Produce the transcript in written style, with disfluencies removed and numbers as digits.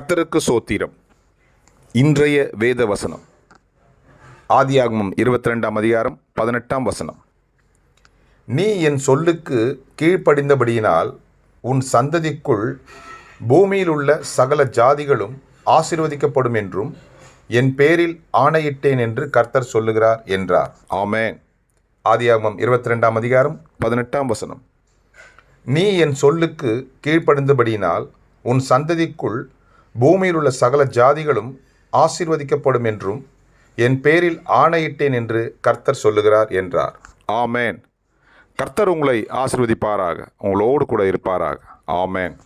கர்த்தருக்கு சோத்திரம். இன்றைய வேத வசனம் ஆதியாகமம் 22 அதிகாரம் 18 நீ என் சொல்லுக்கு கீழ்ப்படிந்தபடியினால் உன் சந்ததிக்குள் பூமியில் உள்ள சகல ஜாதிகளும் ஆசீர்வதிக்கப்படும் என்றும் என் பேரில் ஆணையிட்டேன் என்று கர்த்தர் சொல்லுகிறார் என்றார். ஆமென். ஆதியாகமம் 22 அதிகாரம் 18 நீ என் சொல்லுக்கு கீழ்ப்படிந்தபடியினால் உன் சந்ததிக்குள் பூமியில் உள்ள சகல ஜாதிகளும் ஆசீர்வதிக்கப்படும் என்றும் என் பேரில் ஆணையிட்டேன் என்று கர்த்தர் சொல்லுகிறார் என்றார். ஆமென். கர்த்தர் உங்களை ஆசீர்வதிப்பாராக, உங்களோடு கூட இருப்பாராக. ஆமென்.